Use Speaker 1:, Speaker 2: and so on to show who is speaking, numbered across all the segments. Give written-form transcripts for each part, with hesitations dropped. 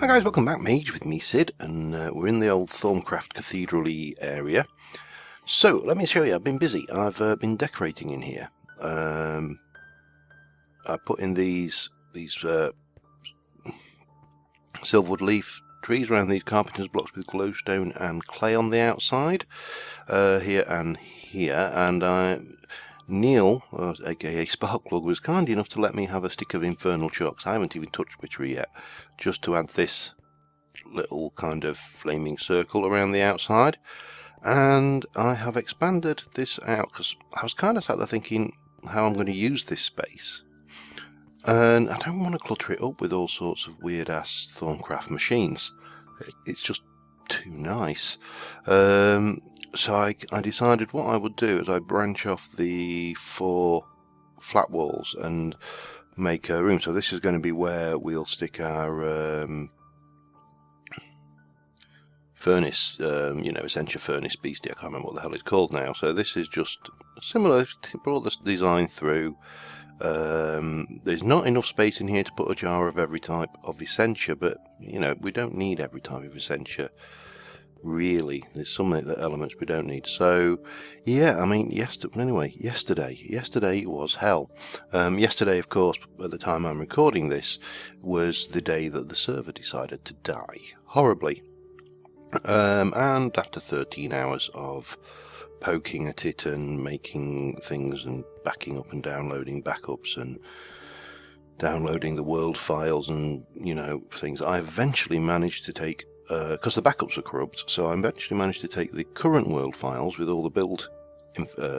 Speaker 1: Hi guys, welcome back. Mage with me, Sid, and we're in the old Thaumcraft cathedral-y area. So, let me show you, I've been busy. I've been decorating in here. I put in these silverwood leaf trees around these carpenter's blocks with glowstone and clay on the outside, here and here, and Neil, aka Sparkplug, was kind enough to let me have a stick of infernal chalks. I haven't even touched the tree yet, just to add this little kind of flaming circle around the outside. And I have expanded this out because I was kind of sat there thinking how I'm going to use this space, and I don't want to clutter it up with all sorts of weird ass Thaumcraft machines. It's just too nice. So I decided what I would do is I branch off the 4 flat walls and make a room. So this is going to be where we'll stick our furnace, Essentia furnace beastie. I can't remember what the hell it's called now. So this is just similar, brought this design through. There's not enough space in here to put a jar of every type of Essentia, but we don't need every type of Essentia. Really, there's some elements we don't need. So yeah, I mean, yesterday was hell. Yesterday, of course, at the time I'm recording this, was the day that the server decided to die horribly, and after 13 hours of poking at it and making things and backing up and downloading backups and downloading the world files and things, I eventually managed to take, because the backups are corrupt, so I eventually managed to take the current world files with all the build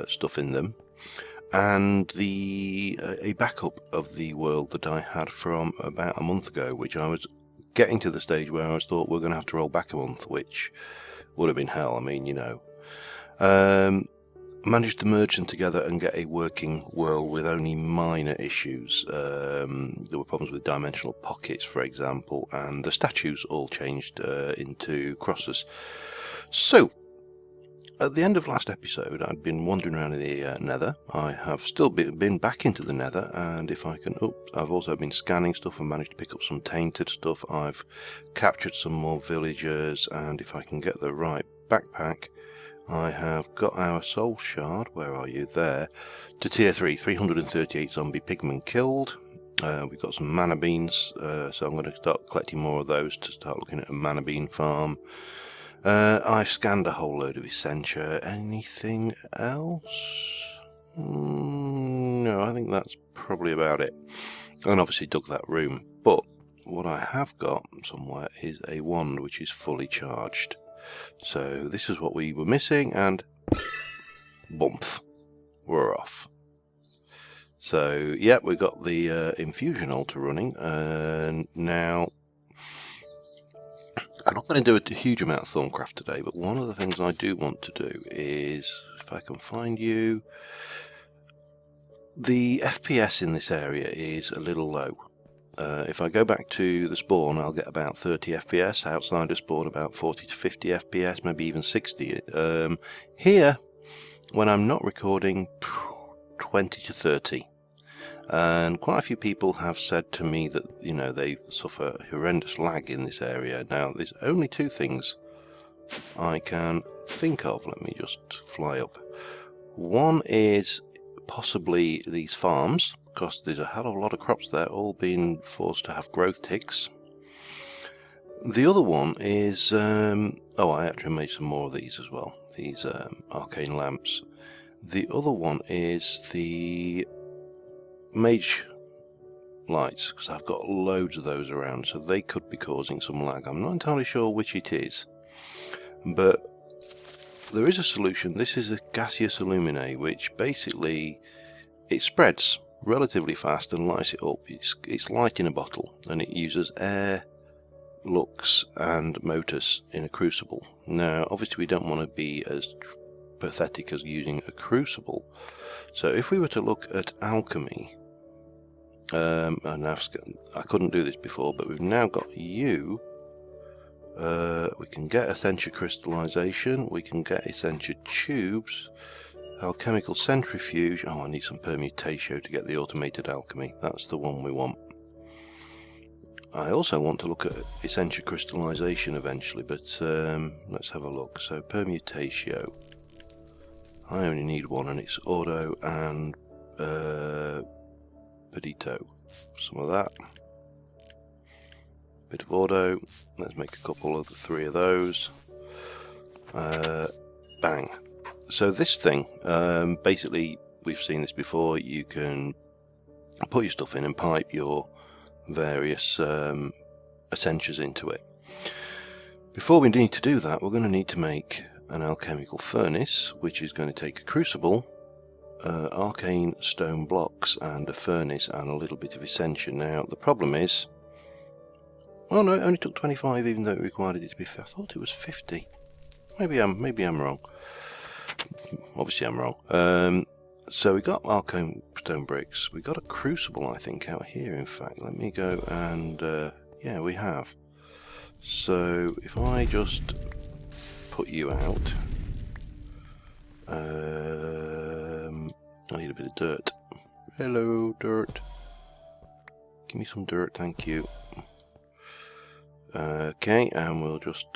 Speaker 1: stuff in them, and a backup of the world that I had from about a month ago, which I was getting to the stage where I thought we're going to have to roll back a month, which would have been hell. I mean, managed to merge them together and get a working world with only minor issues. There were problems with dimensional pockets, for example, and the statues all changed into crosses. So, at the end of last episode, I'd been wandering around in the nether. I have still been back into the nether, and if I can... I've also been scanning stuff and managed to pick up some tainted stuff. I've captured some more villagers, and if I can get the right backpack, I have got our soul shard, where are you, there, to tier 3, 338 zombie pigmen killed. We've got some mana beans, so I'm going to start collecting more of those to start looking at a mana bean farm. I've scanned a whole load of Essentia. Anything else? No, I think that's probably about it. And obviously dug that room. But what I have got somewhere is a wand which is fully charged. So this is what we were missing, and bump, we're off. So yeah, we've got the infusion altar running, and now I'm not going to do a huge amount of Thaumcraft today, but one of the things I do want to do is, if I can find you, the FPS in this area is a little low. If I go back to the spawn, I'll get about 30 FPS. Outside of spawn, about 40 to 50 FPS, maybe even 60. Here, when I'm not recording, 20 to 30. And quite a few people have said to me that, they suffer horrendous lag in this area. Now, there's only 2 things I can think of. Let me just fly up. One is possibly these farms, because there's a hell of a lot of crops there, all being forced to have growth ticks. The other one is, I actually made some more of these as well, these arcane lamps. The other one is the Mage lights, because I've got loads of those around, so they could be causing some lag. I'm not entirely sure which it is, but there is a solution. This is a gaseous illuminae, which basically it spreads relatively fast and lights it up. It's light in a bottle, and it uses air, lux and motors in a crucible. Now obviously we don't want to be as pathetic as using a crucible, so if we were to look at alchemy, and I couldn't do this before, but we've now got you. We can get Essentia crystallization, we can get Essentia tubes, alchemical centrifuge. I need some permutatio to get the automated alchemy. That's the one we want. I also want to look at essential crystallization eventually, but let's have a look. So permutatio, I only need one, and it's auto and pedito. Some of that. Bit of auto. Let's make a couple of the 3 of those. Bang. So this thing, basically, we've seen this before. You can put your stuff in and pipe your various essentials into it. Before we need to do that, we're going to need to make an alchemical furnace, which is going to take a crucible, arcane stone blocks, and a furnace, and a little bit of ascension. Now the problem is, oh no, it only took 25, even though it required it to be. I thought it was 50. Maybe I'm wrong. Obviously I'm wrong. So we got arcane stone bricks. We got a crucible, I think, out here. In fact, let me go and yeah, we have. So if I just put you out. I need a bit of dirt. Hello, dirt. Give me some dirt, thank you. Okay, and we'll just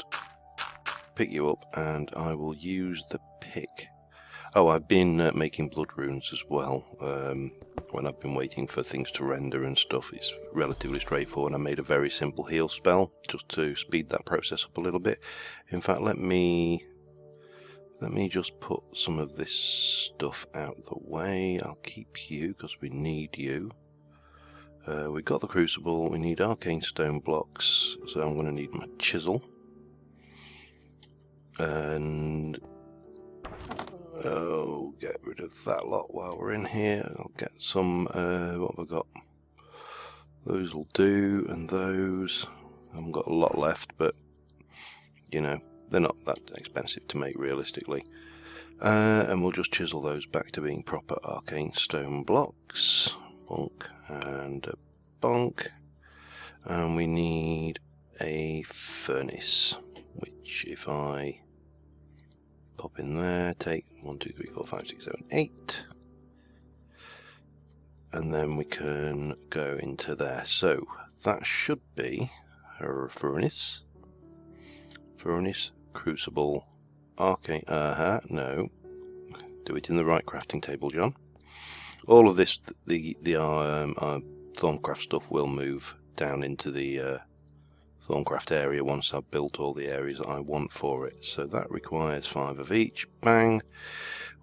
Speaker 1: pick you up, and I will use the pick. Oh, I've been making blood runes as well. When I've been waiting for things to render and stuff, it's relatively straightforward. I made a very simple heal spell just to speed that process up a little bit. In fact, let me just put some of this stuff out the way. I'll keep you because we need you. We got the crucible. We need arcane stone blocks, so I'm going to need my chisel. And oh, get rid of that lot while we're in here. I'll get some, what have I got? Those will do, and those. I haven't got a lot left, but, you know, they're not that expensive to make realistically. And we'll just chisel those back to being proper arcane stone blocks. Bonk and a bonk. And we need a furnace, which if I pop in there, take 1, 2, 3, 4, 5, 6, 7, 8, and then we can go into there. So that should be a furnace, crucible, arcane. No, do it in the right crafting table, John. All of this, the Thaumcraft stuff will move down into the Thaumcraft area once I've built all the areas that I want for it. So that requires 5 of each. Bang!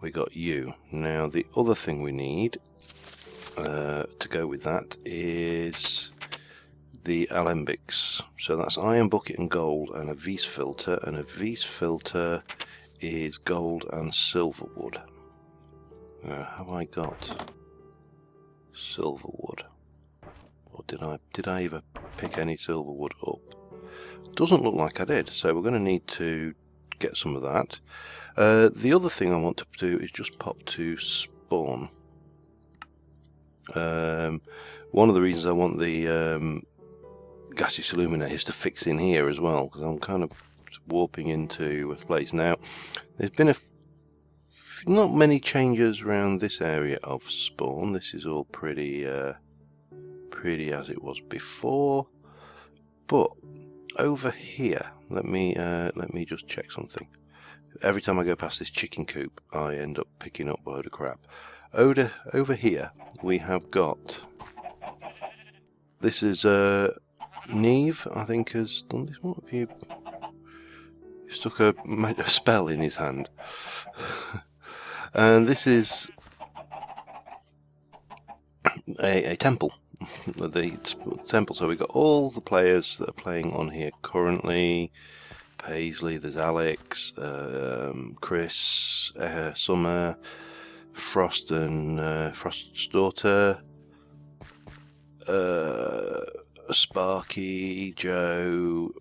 Speaker 1: We got you. Now the other thing we need to go with that is the alembics. So that's iron bucket and gold, and a Vise filter. And a Vise filter is gold and silver wood. Have I got silver wood? Or did I ever pick any silver wood up? Doesn't look like I did, so we're going to need to get some of that. The other thing I want to do is just pop to spawn. One of the reasons I want the gaseous illuminator is to fix in here as well, because I'm kind of warping into a place now. There's been not many changes around this area of spawn. This is all pretty as it was before, but over here, let me just check something. Every time I go past this chicken coop, I end up picking up a load of crap. Over here, we have got, this is Neve, I think, has done this. What have you? He stuck a spell in his hand. And this is a temple. The temple. So we've got all the players that are playing on here currently. Paisley, there's Alex, Chris, Summer, Frost and Frost's daughter, Sparky, Joe,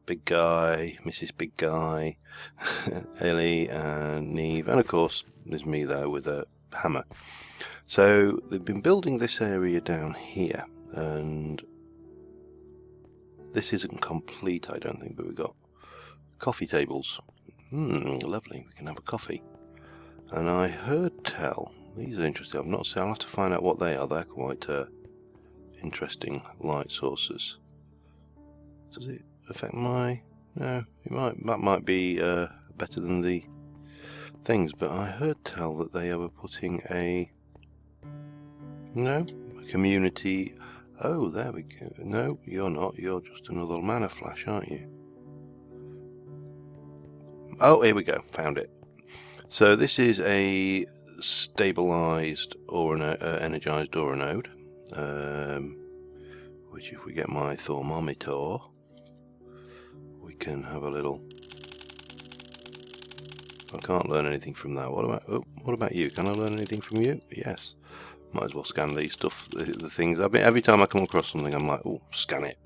Speaker 1: Big Guy, Mrs. Big Guy, Ellie and Neve, and of course there's me there with a hammer. So they've been building this area down here, and this isn't complete, I don't think, but we've got coffee tables. Lovely, we can have a coffee. And I heard tell, these are interesting, I've not seen, I'll have to find out what they are. They're quite interesting light sources. Does it affect my... No, that might be better than the things, but I heard tell that they were putting a... No? A community... Oh, there we go. No, you're not. You're just another mana flash, aren't you? Oh, here we go. Found it. So this is a stabilized or energized aura node, which if we get my thermometer, we can have a little... I can't learn anything from that. What about you? Can I learn anything from you? Yes. Might as well scan these stuff, the things. Every time I come across something, I'm like, oh, scan it.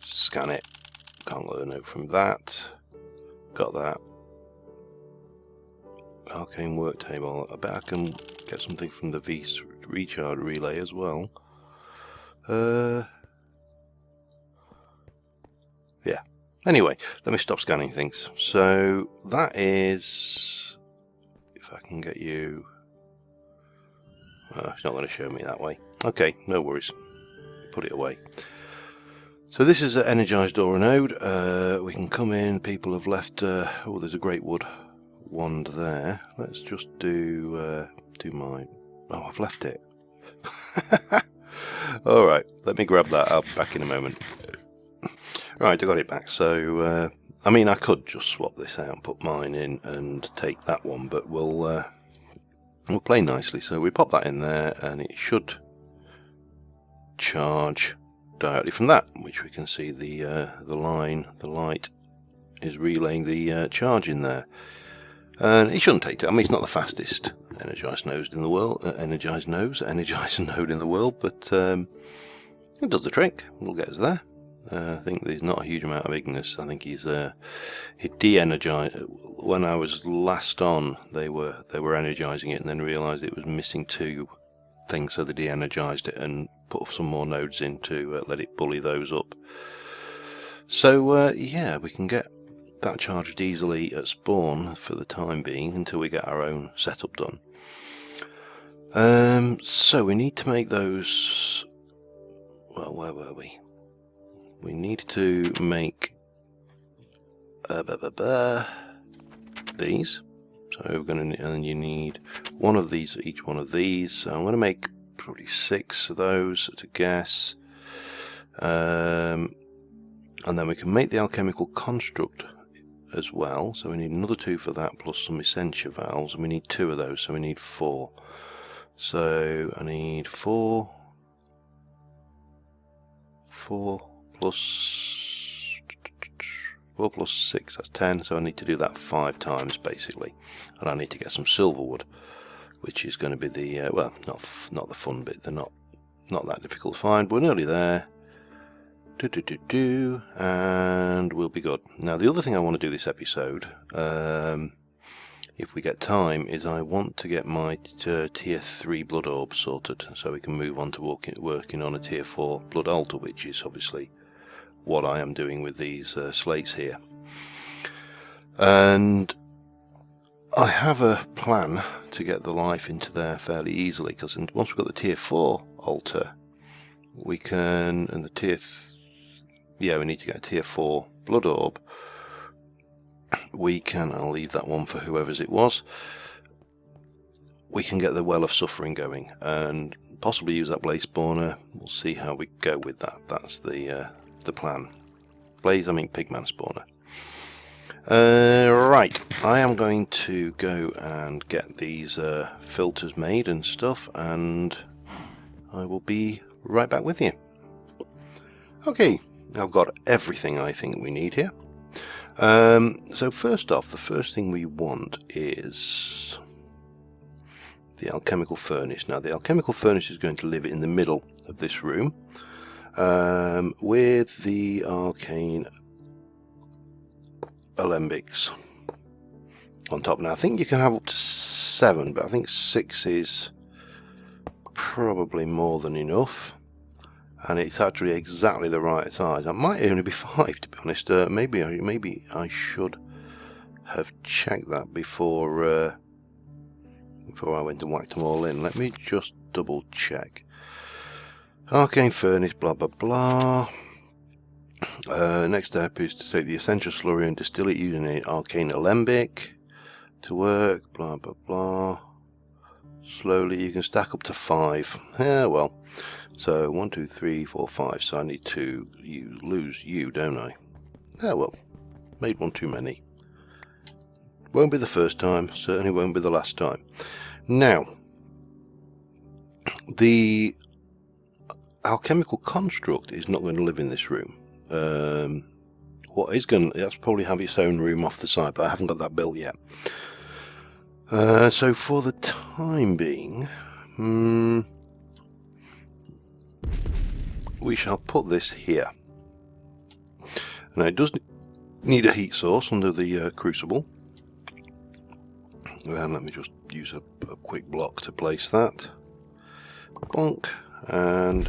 Speaker 1: Scan it. Can't learn it from that. Got that. Arcane work table. I bet I can get something from the recharge relay as well. Yeah. Anyway, let me stop scanning things. So that is, if I can get you. It's not going to show me that way. Okay, no worries. Put it away. So this is an energized aura node. We can come in. People have left. Oh, there's a great wood wand there. Let's just do my... Oh, I've left it. Alright, let me grab that. I'll be back in a moment. Right, I got it back. So, I mean, I could just swap this out and put mine in and take that one, but we'll play nicely. So we pop that in there and it should charge directly from that, which we can see the light is relaying the charge in there. And it shouldn't take it. I mean, it's not the fastest energized node in the world, energized node in the world, but it does the trick. We'll get us there. I think there's not a huge amount of Ignis. I think he de-energized. When I was last on, they were energizing it and then realized it was missing 2 things, so they de-energized it and put some more nodes in to let it bully those up. So yeah, we can get that charged easily at spawn for the time being until we get our own setup done. So we need to make those. Well, where were we? We need to make these. So we're going to, and you need one of these, each one of these. So I'm going to make probably 6 of those to guess. And then we can make the alchemical construct as well. So we need another 2 for that, plus some essentia valves, and we need 2 of those, so we need 4. So I need 4 plus 6, that's 10, so I need to do that 5 times basically, and I need to get some silver wood, which is going to be the well, not the fun bit. They're not that difficult to find, but we're nearly there. And we'll be good. Now the other thing I want to do this episode, if we get time, is I want to get my tier 3 blood orb sorted, so we can move on to working on a tier 4 blood altar, which is obviously what I am doing with these slates here. And I have a plan to get the life into there fairly easily, because once we've got the tier 4 altar, we can, and the tier yeah, we need to get a tier 4 blood orb. We can, I'll leave that one for whoever's it was. We can get the Well of Suffering going and possibly use that blaze spawner. We'll see how we go with that. That's the plan. Blaze, I mean pigman spawner. Right, I am going to go and get these filters made and stuff, and I will be right back with you. Okay, I've got everything I think we need here. So first off, the first thing we want is the alchemical furnace. Now the alchemical furnace is going to live in the middle of this room, with the arcane alembics on top. Now I think you can have up to 7, but I think 6 is probably more than enough. And it's actually exactly the right size. It might only be 5, to be honest. Maybe I should have checked that before I went and whacked them all in. Let me just double check. Arcane furnace, blah blah blah. Next step is to take the essential slurry and distill it using an arcane alembic to work, blah blah blah. Slowly you can stack up to 5. Yeah, well, so 1 2 3 4 5, so I need to lose you, don't I? Yeah, well, made one too many. Won't be the first time, certainly won't be the last time. Now, the alchemical construct is not going to live in this room. What is going to, that's probably have its own room off the side, but I haven't got that built yet. So for the time being, we shall put this here. Now it does need a heat source under the crucible. And let me just use a quick block to place that. Bonk, and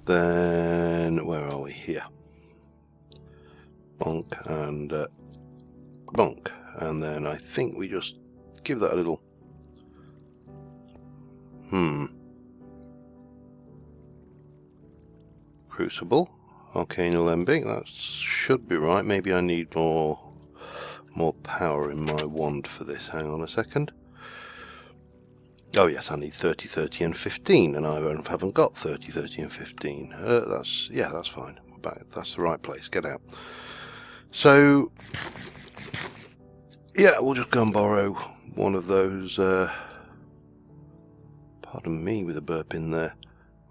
Speaker 1: then where are we? Here. Bonk and bonk, and then I think we just give that a little crucible, arcane alembic. That should be right. Maybe I need more power in my wand for this. Hang on a second. Oh yes, I need 30, 30 and 15, and I haven't got 30, 30 and 15. That's fine. We're back. That's the right place. Get out. So yeah, we'll just go and borrow one of those. Pardon me with a burp in there.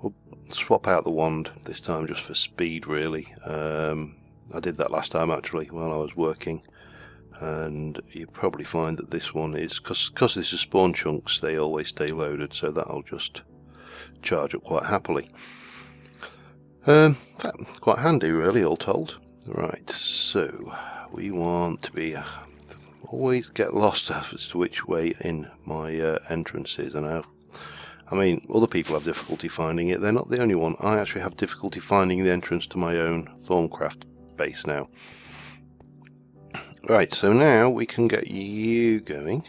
Speaker 1: We'll swap out the wand this time just for speed, really. I did that last time actually while I was working. And you probably find that this one is, because this is spawn chunks, they always stay loaded, so that'll just charge up quite happily. Quite handy really, all told. Right, so we want to be always get lost as to which way in my entrance is, and I mean, other people have difficulty finding it. They're not the only one. I actually have difficulty finding the entrance to my own Thaumcraft base now. Right, so now we can get you going.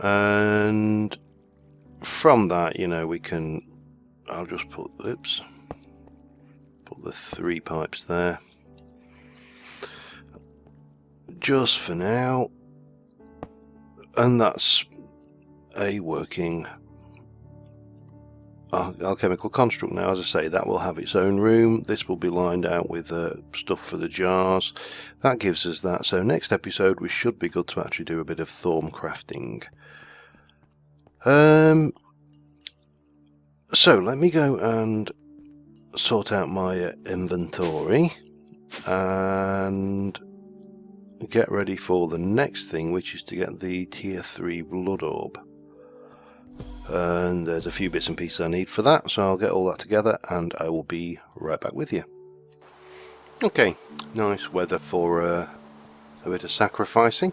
Speaker 1: And from that, you know, we can, I'll just put the 3 pipes there. Just for now. And that's a working alchemical construct. Now, as I say, that will have its own room. This will be lined out with stuff for the jars. That gives us that. So next episode we should be good to actually do a bit of Thaumcrafting. So let me go and sort out my inventory and get ready for the next thing, which is to get the tier 3 Blood Orb. And there's a few bits and pieces I need for that, so I'll get all that together and I will be right back with you. Okay, nice weather for a bit of sacrificing.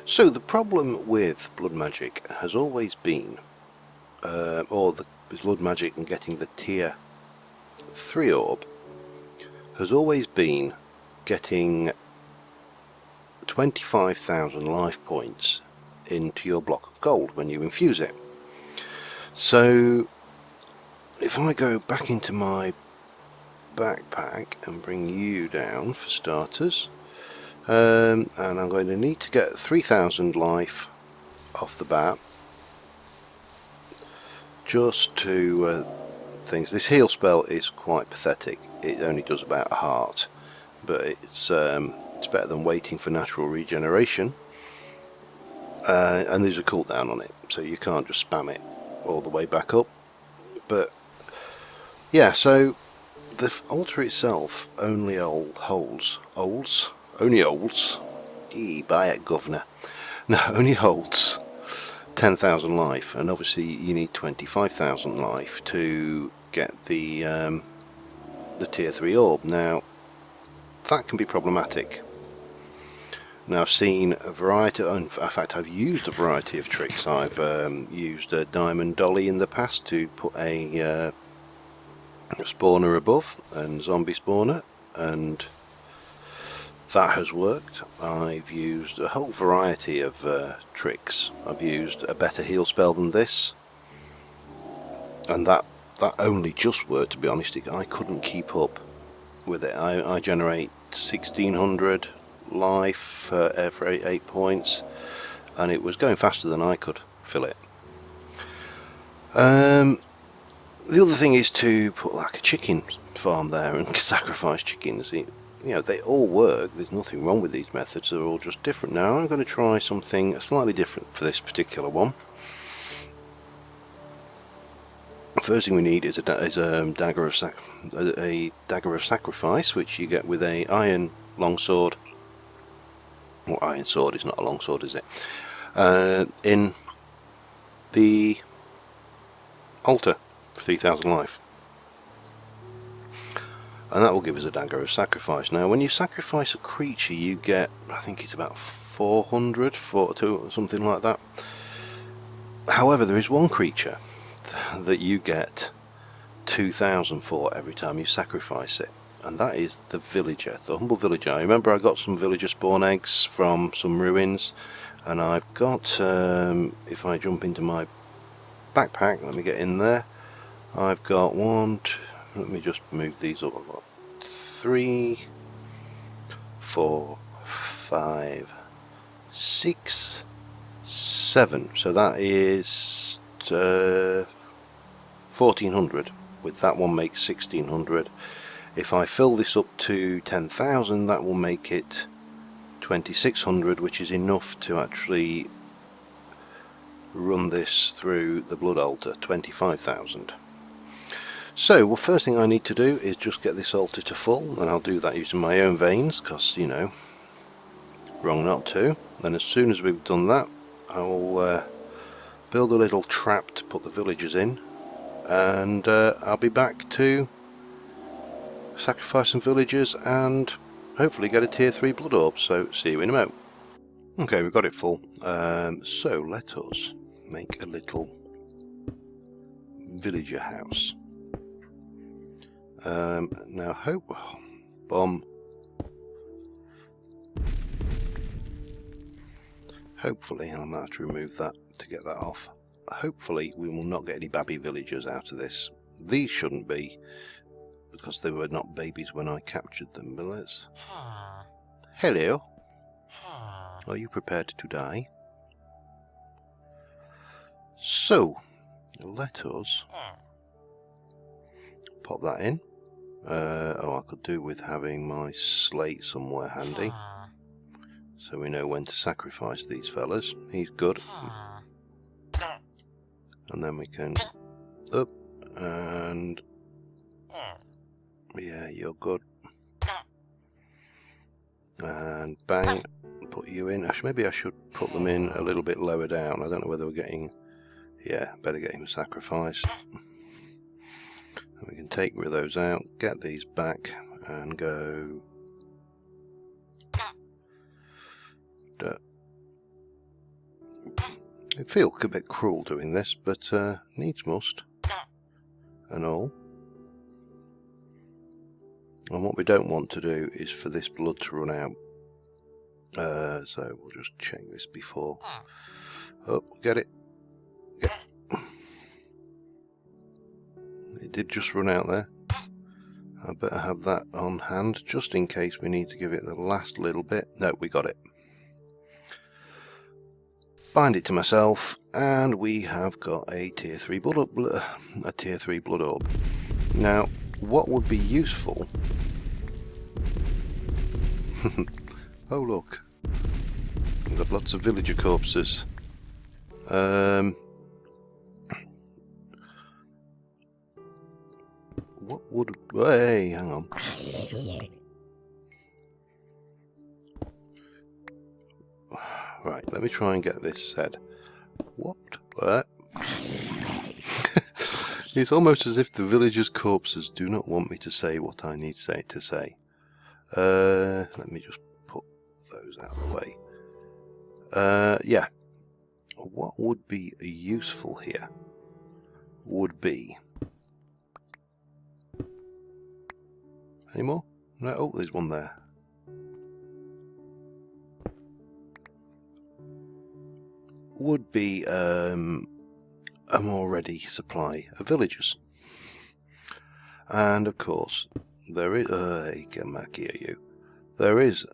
Speaker 1: So the problem with Blood Magic has always been, or the Blood Magic and getting the tier 3 orb, has always been getting 25,000 life points into your block of gold when you infuse it. So if I go back into my backpack and bring you down for starters, and I'm going to need to get 3,000 life off the bat just to things. This heal spell is quite pathetic. It only does about a heart, but it's better than waiting for natural regeneration, and there's a cooldown on it, so you can't just spam it all the way back up. But yeah, so the altar itself only holds buy it, governor. No, only holds 10,000 life, and obviously you need 25,000 life to get the tier 3 orb. Now that can be problematic. Now I've seen a variety, in fact I've used a variety of tricks. I've used a diamond dolly in the past to put a spawner above, and zombie spawner, and that has worked. I've used a whole variety of tricks. I've used a better heal spell than this, and that that only just worked, to be honest. I couldn't keep up with it. I generate 1600 life every 8 points, and it was going faster than I could fill it. The other thing is to put like a chicken farm there and sacrifice chickens. You know, they all work. There's nothing wrong with these methods. They're all just different. Now I'm going to try something slightly different for this particular one. First thing we need is a dagger of sacrifice, which you get with a iron longsword. Well, iron sword is not a longsword, is it? In the altar for 3000 life, and that will give us a dagger of sacrifice. Now when you sacrifice a creature, you get, I think it's about 400 for something like that. However, there is one creature that you get 2000 for every time you sacrifice it, and that is the villager, the humble villager. I remember I got some villager spawn eggs from some ruins, and I've got, if I jump into my backpack, let me get in there, I've got let me just move these up. I've got 3, 4, 5, 6, 7, so that is 1400. With that one makes 1600. If I fill this up to 10,000, that will make it 2600, which is enough to actually run this through the blood altar. 25,000. So, well, first thing I need to do is just get this altar to full, and I'll do that using my own veins, because, you know, wrong not to. Then as soon as we've done that, I will build a little trap to put the villagers in, and I'll be back to sacrifice some villagers and hopefully get a tier 3 blood orb. So see you in a moment. Okay, we've got it full. So let us make a little villager house. Now hopefully, I might have to remove that to get that off. Hopefully we will not get any babby villagers out of this. These shouldn't be, because they were not babies when I captured them. But let's... Hello. Are you prepared to die? So, let us pop that in. Oh, I could do with having my slate somewhere handy, so we know when to sacrifice these fellas. He's good. And then we can up, and yeah, you're good. And bang, put you in. Actually, maybe I should put them in a little bit lower down. I don't know whether we're getting... Yeah, better get him sacrificed. And we can take rid of those out, get these back, and go... I feel a bit cruel doing this, but needs must, and all. And what we don't want to do is for this blood to run out. So we'll just check this before. Oh, get it. Get. It did just run out there. I better have that on hand, just in case we need to give it the last little bit. No, we got it. Bind it to myself, and we have got a tier 3 blood orb. Now, what would be useful? Oh look, we've got lots of villager corpses. What would... Hey, hang on. Right, let me try and get this said. What? It's almost as if the villagers' corpses do not want me to say what I need to say. Let me just put those out of the way. Yeah. What would be useful here would be... Any more? No, oh, there's one there. Would be a more ready supply of villagers. And of course, there is get back here, you. There is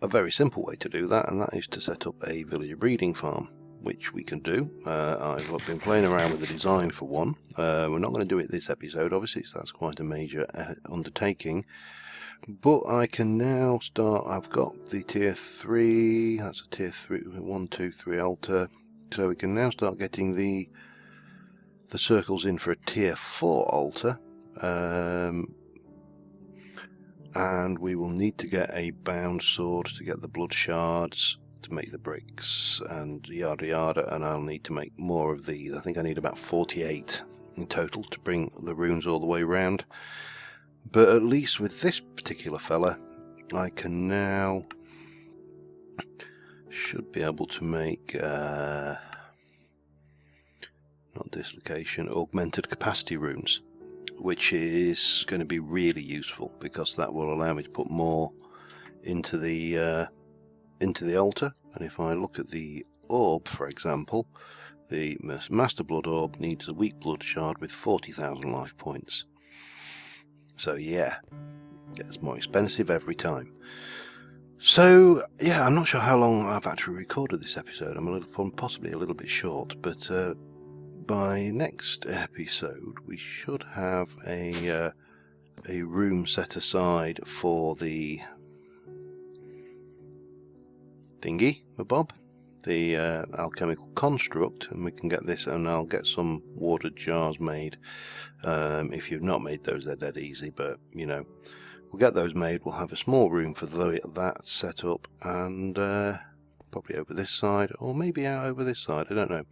Speaker 1: a very simple way to do that, and that is to set up a villager breeding farm, which we can do. I've been playing around with the design for one. We're not going to do it this episode, obviously, so that's quite a major undertaking. But I can now start. I've got the tier 3. That's a tier 3, 1, 2, 3 altar. So we can now start getting the circles in for a tier 4 altar. And we will need to get a bound sword to get the blood shards, to make the bricks, and yada yada, and I'll need to make more of these. I think I need about 48 in total to bring the runes all the way around. But at least with this particular fella, I can now should be able to make not dislocation, augmented capacity runes, which is going to be really useful because that will allow me to put more into the altar. And if I look at the orb, for example, the Master Blood Orb needs a weak blood shard with 40,000 life points. So yeah, gets more expensive every time. So yeah, I'm not sure how long I've actually recorded this episode. I'm possibly a little bit short, but by next episode we should have a room set aside for the thingy, Bob, the alchemical construct, and we can get this, and I'll get some watered jars made. If you've not made those, they're dead easy, but you know, we'll get those made. We'll have a small room for that set up, and probably over this side, or maybe out over this side, I don't know.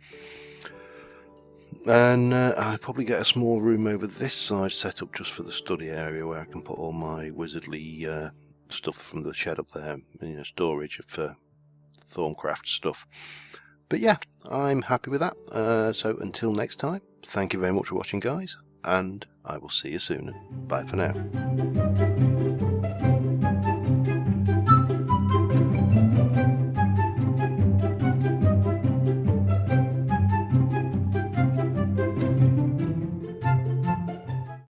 Speaker 1: And I'll probably get a small room over this side set up just for the study area, where I can put all my wizardly stuff from the shed up there, you know, storage for Thaumcraft stuff. But yeah, I'm happy with that. So until next time, thank you very much for watching, guys, and I will see you soon. Bye for now.